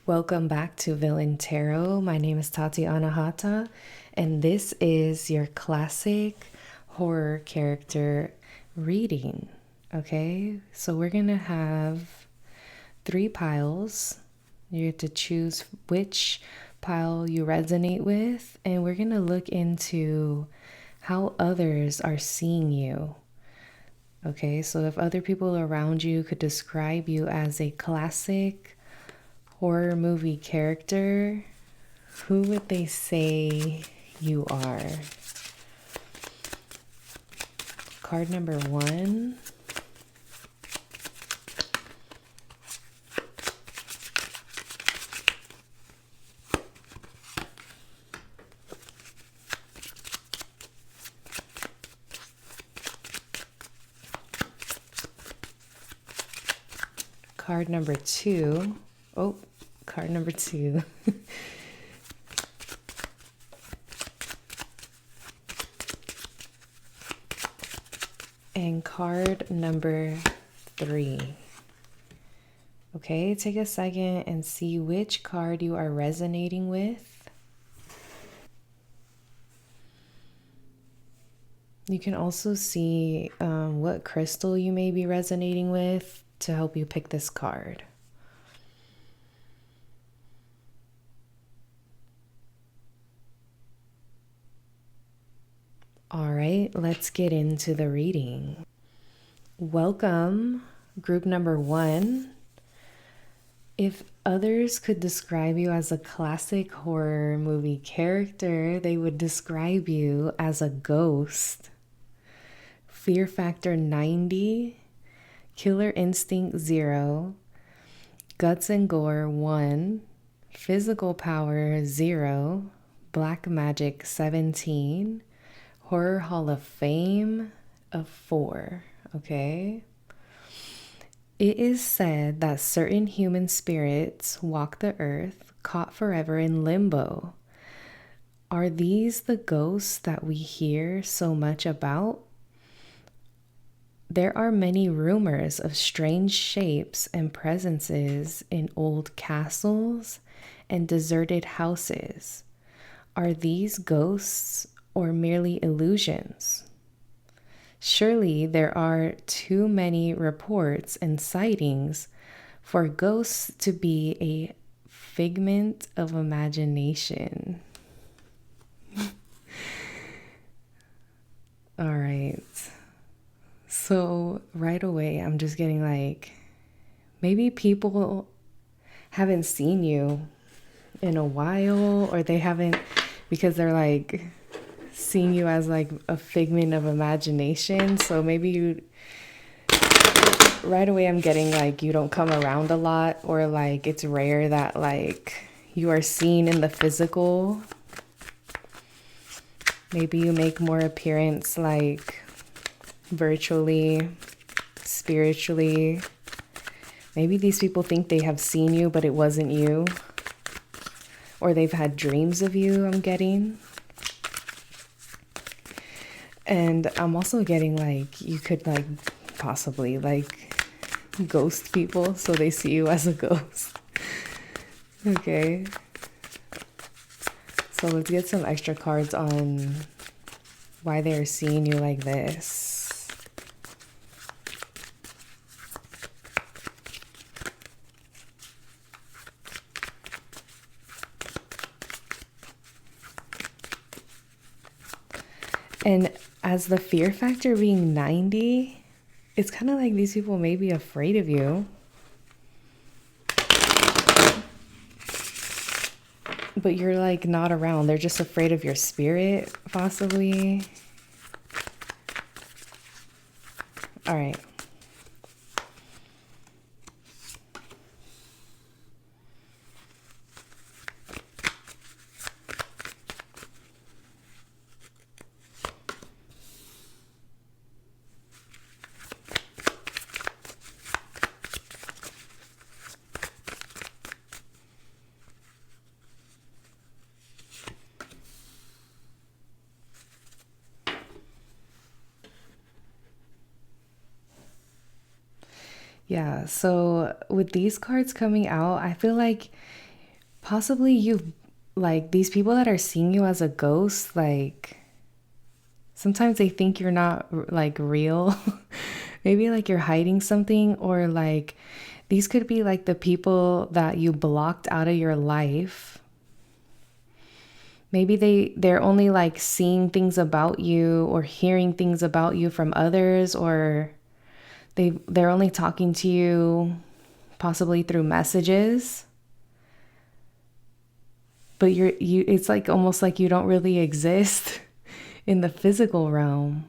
Welcome back to Villain Tarot. My name is Tatiana Hata, and this is your classic horror character reading. Okay, so we're gonna have 3 piles. You have to choose which pile you resonate with, and we're gonna look into how others are seeing you. Okay, so if other people around you could describe you as a classic horror movie character, who would they say you are? Card number 1. Card number 2. Oh, card number 2. And card number 3. Okay, take a second and see which card you are resonating with. You can also see what crystal you may be resonating with to help you pick this card. All right, let's get into the reading. Welcome, group number 1. If others could describe you as a classic horror movie character, they would describe you as a ghost. Fear factor 90, killer instinct 0, guts and gore 1, physical power 0, black magic 17, horror hall of fame of 4. Okay. It is said that certain human spirits walk the earth, caught forever in limbo. Are these the ghosts that we hear so much about? There are many rumors of strange shapes and presences in old castles and deserted houses. Are these ghosts or merely illusions? Surely there are too many reports and sightings for ghosts to be a figment of imagination. All right. So right away, I'm just getting like, maybe people haven't seen you in a while, or they haven't, because they're like seeing you as like a figment of imagination. So maybe you, right away I'm getting like you don't come around a lot, or like it's rare that like you are seen in the physical. Maybe you make more appearance like virtually, spiritually. Maybe these people think they have seen you, but it wasn't you. Or they've had dreams of you, I'm getting. And I'm also getting like you could like possibly like ghost people, so they see you as a ghost. Okay. So let's get some extra cards on why they're seeing you like this. And as the fear factor being 90, it's kind of like these people may be afraid of you. But you're like not around. They're just afraid of your spirit, possibly. All right. Yeah, so with these cards coming out, I feel like possibly you, like, these people that are seeing you as a ghost, like, sometimes they think you're not like real. Maybe like you're hiding something, or like these could be like the people that you blocked out of your life. Maybe they're only like seeing things about you or hearing things about you from others, or they're only talking to you possibly through messages. But it's like almost like you don't really exist in the physical realm.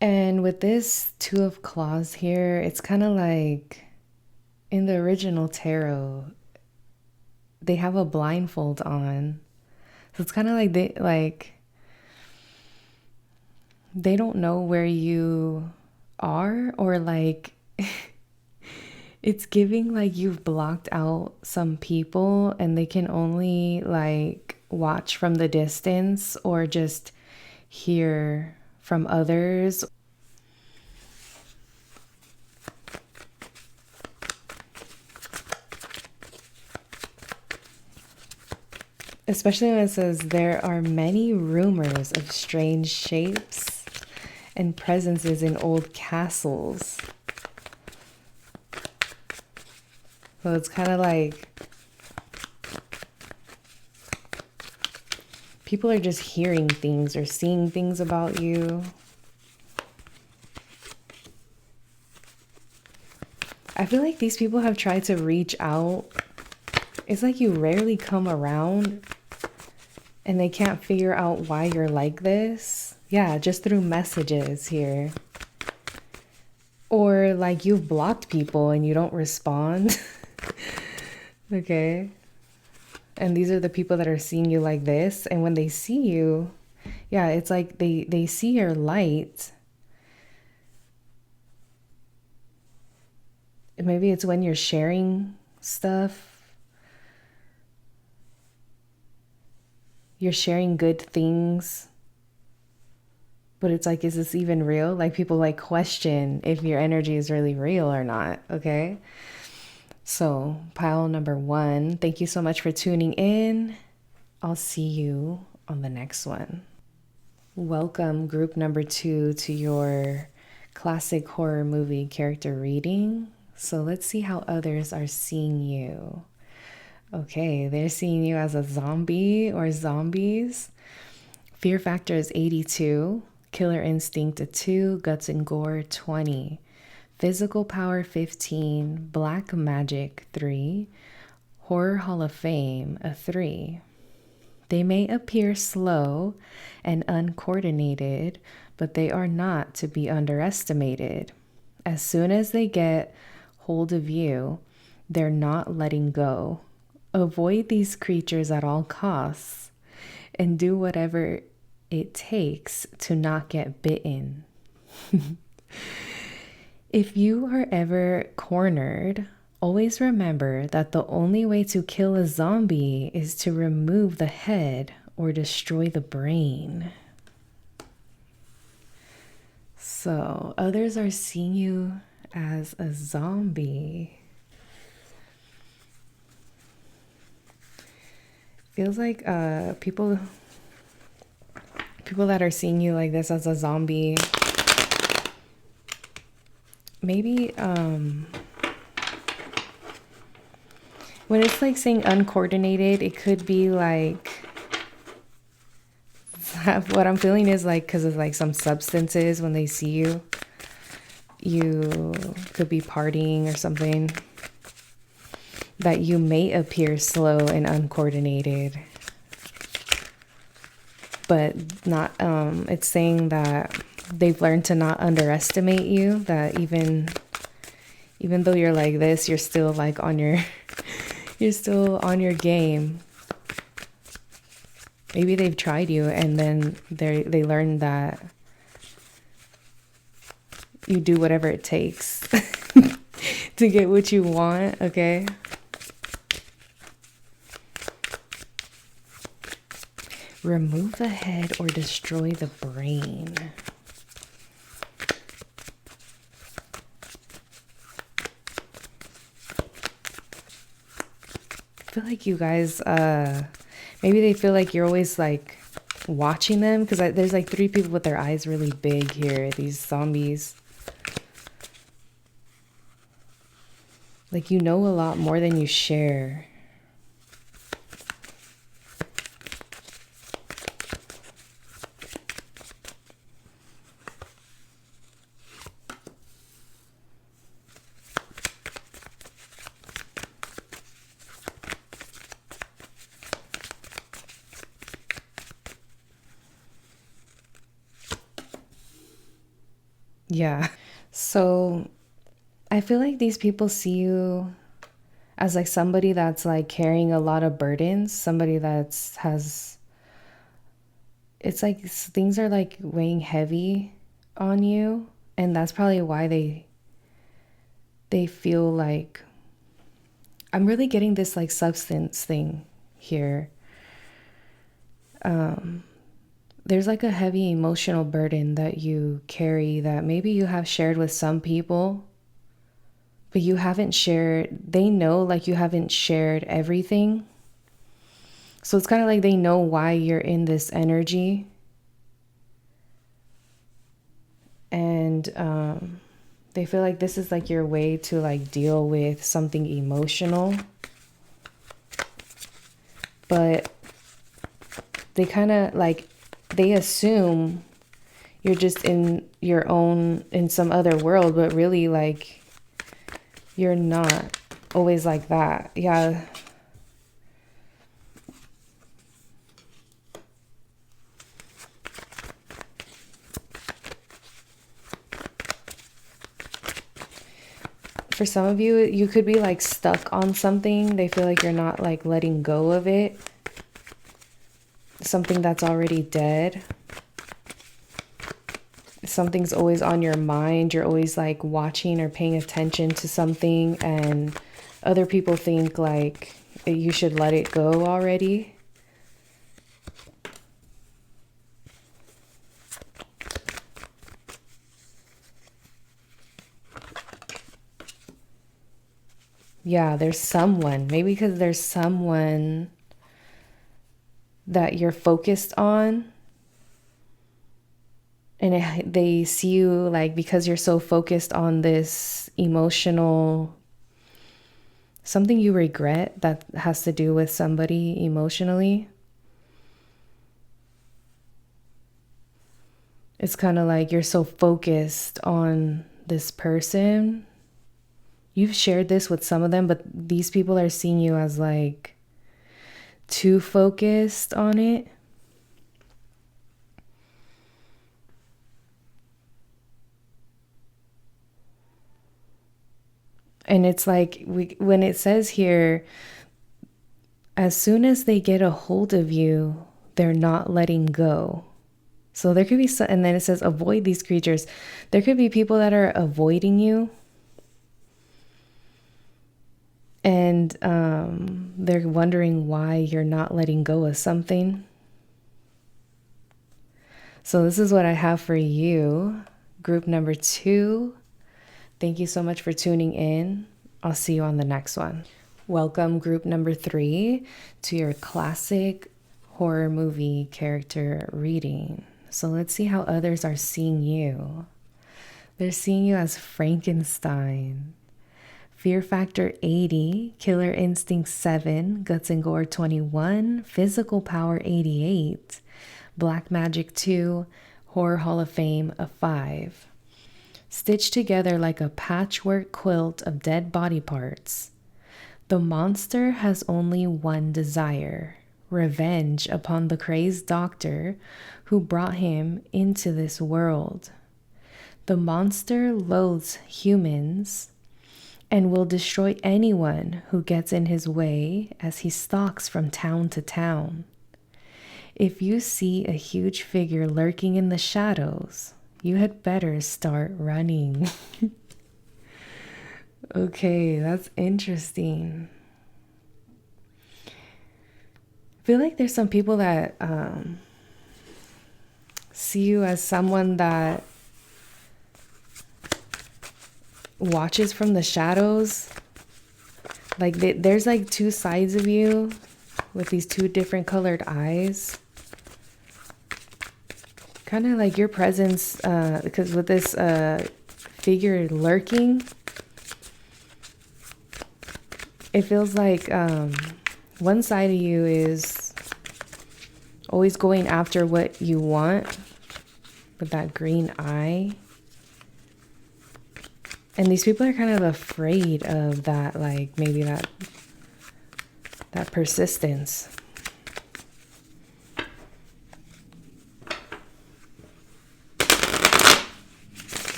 And with this Two of Claws here, it's kind of like in the original tarot, they have a blindfold on. So it's kind of like they don't know where you are, or like it's giving like you've blocked out some people and they can only like watch from the distance or just hear from others. Especially when it says there are many rumors of strange shapes and presences in old castles. So it's kind of like people are just hearing things or seeing things about you. I feel like these people have tried to reach out. It's like you rarely come around and they can't figure out why you're like this. Yeah, just through messages here. Or like you've blocked people and you don't respond. Okay. And these are the people that are seeing you like this. And when they see you, yeah, it's like they see your light. Maybe it's when you're sharing stuff. You're sharing good things. But it's like, is this even real? Like people like question if your energy is really real or not. Okay. So pile number 1, thank you so much for tuning in. I'll see you on the next one. Welcome group number 2 to your classic horror movie character reading. So let's see how others are seeing you. Okay, they're seeing you as a zombie or zombies. Fear factor is 82. Killer instinct a 2. Guts and gore 20. Physical power 15. Black magic 3. Horror Hall of Fame a 3. They may appear slow and uncoordinated, but they are not to be underestimated. As soon as they get hold of you, they're not letting go. Avoid these creatures at all costs and do whatever it takes to not get bitten. If you are ever cornered, always remember that the only way to kill a zombie is to remove the head or destroy the brain. So others are seeing you as a zombie. Feels like people that are seeing you like this as a zombie, maybe when it's like saying uncoordinated, it could be like what I'm feeling is like because of like some substances. When they see you, you could be partying or something, that you may appear slow and uncoordinated, but not it's saying that they've learned to not underestimate you, that even though you're like this, you're still like on your you're still on your game. Maybe they've tried you and then they learned that you do whatever it takes to get what you want. Okay. Remove the head or destroy the brain. feel like you guys, maybe they feel like you're always like watching them, because there's like 3 people with their eyes really big here, these zombies. Like, you know a lot more than you share. Yeah. So I feel like these people see you as like somebody that's like carrying a lot of burdens, somebody that's has, it's like things are like weighing heavy on you, and that's probably why they feel like, I'm really getting this like substance thing here. There's like a heavy emotional burden that you carry that maybe you have shared with some people, but you haven't shared, they know like you haven't shared everything. So it's kind of like they know why you're in this energy. And they feel like this is like your way to like deal with something emotional. But they kind of like, they assume you're just in your own, in some other world, but really like you're not always like that. Yeah. For some of you, you could be like stuck on something. They feel like you're not like letting go of it. Something that's already dead. Something's always on your mind. You're always like watching or paying attention to something, and other people think like you should let it go already. Yeah, there's someone. Maybe because there's someone that you're focused on, and they see you like, because you're so focused on this emotional, something you regret that has to do with somebody emotionally. It's kind of like you're so focused on this person. You've shared this with some of them, but these people are seeing you as like too focused on it. And it's like, when it says here, as soon as they get a hold of you, they're not letting go. So there could be some, and then it says avoid these creatures. There could be people that are avoiding you, and they're wondering why you're not letting go of something. So this is what I have for you, group number 2. Thank you so much for tuning in. I'll see you on the next one. Welcome, group number 3, to your classic horror movie character reading. So let's see how others are seeing you. They're seeing you as Frankenstein. Fear factor 80, killer instinct 7, guts and gore 21, physical power 88, black magic 2, horror hall of fame a 5. Stitched together like a patchwork quilt of dead body parts, the monster has only one desire: revenge upon the crazed doctor who brought him into this world. The monster loathes humans and will destroy anyone who gets in his way as he stalks from town to town. If you see a huge figure lurking in the shadows, you had better start running. Okay, that's interesting. I feel like there's some people that see you as someone that watches from the shadows. Like there's like two sides of you with these two different colored eyes. Kind of like your presence, because with this figure lurking, it feels like one side of you is always going after what you want with that green eye. And these people are kind of afraid of that, like maybe that persistence.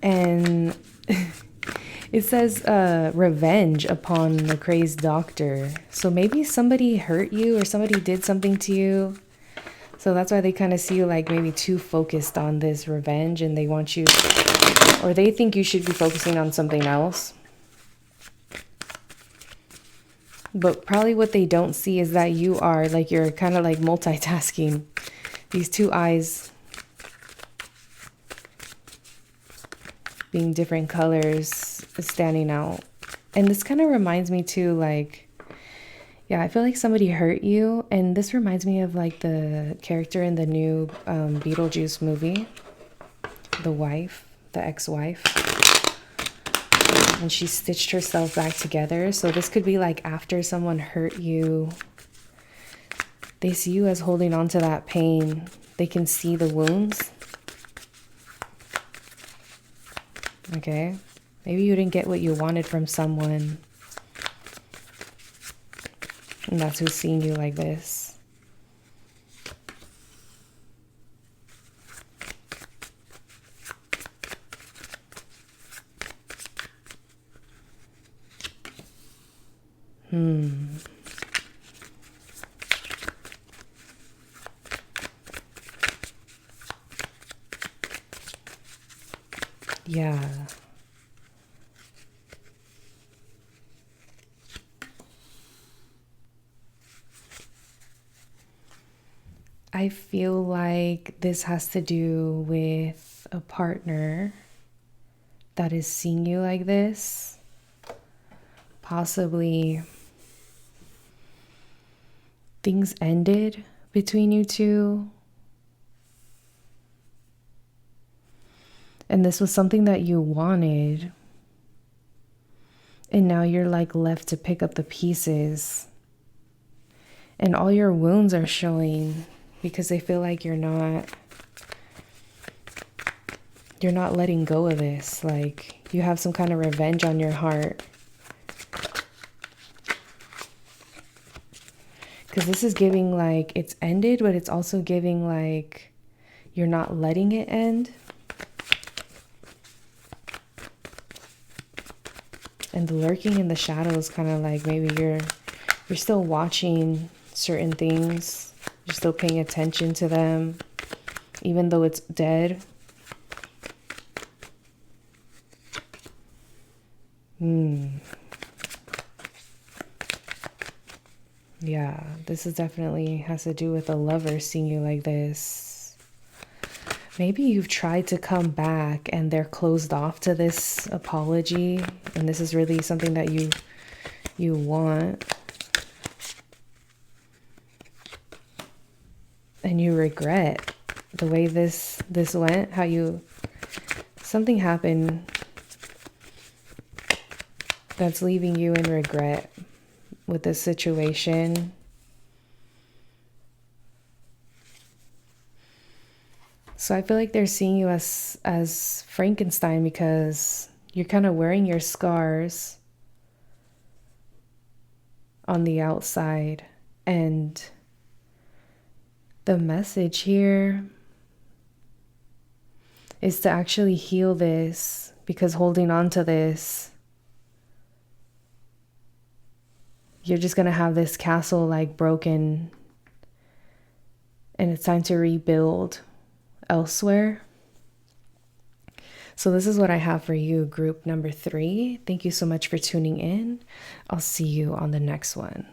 And it says revenge upon the crazed doctor. So maybe somebody hurt you or somebody did something to you. So that's why they kind of see you like maybe too focused on this revenge, and they want you, or they think you should be focusing on something else. But probably what they don't see is that you are like, you're kind of like multitasking. These two eyes being different colors is standing out. And this kind of reminds me too, like, yeah, I feel like somebody hurt you. And this reminds me of like the character in the new Beetlejuice movie, the wife, the ex-wife. And she stitched herself back together. So this could be like after someone hurt you, they see you as holding on to that pain. They can see the wounds. Okay, maybe you didn't get what you wanted from someone, and that's who's seeing you like this. Yeah. I feel like this has to do with a partner that is seeing you like this. Possibly things ended between you two. And this was something that you wanted. And now you're like left to pick up the pieces. And all your wounds are showing because they feel like you're not letting go of this. Like you have some kind of revenge on your heart. Because this is giving like it's ended, but it's also giving like you're not letting it end. And the lurking in the shadows, kind of like maybe you're still watching certain things. You're still paying attention to them, even though it's dead. Yeah, this is definitely has to do with a lover seeing you like this. Maybe you've tried to come back and they're closed off to this apology, and this is really something that you want. And you regret the way this went, how something happened that's leaving you in regret with this situation. So I feel like they're seeing you as Frankenstein because you're kind of wearing your scars on the outside. And the message here is to actually heal this, because holding on to this, you're just going to have this castle like broken, and it's time to rebuild elsewhere. So this is what I have for you, group number 3. Thank you so much for tuning in. I'll see you on the next one.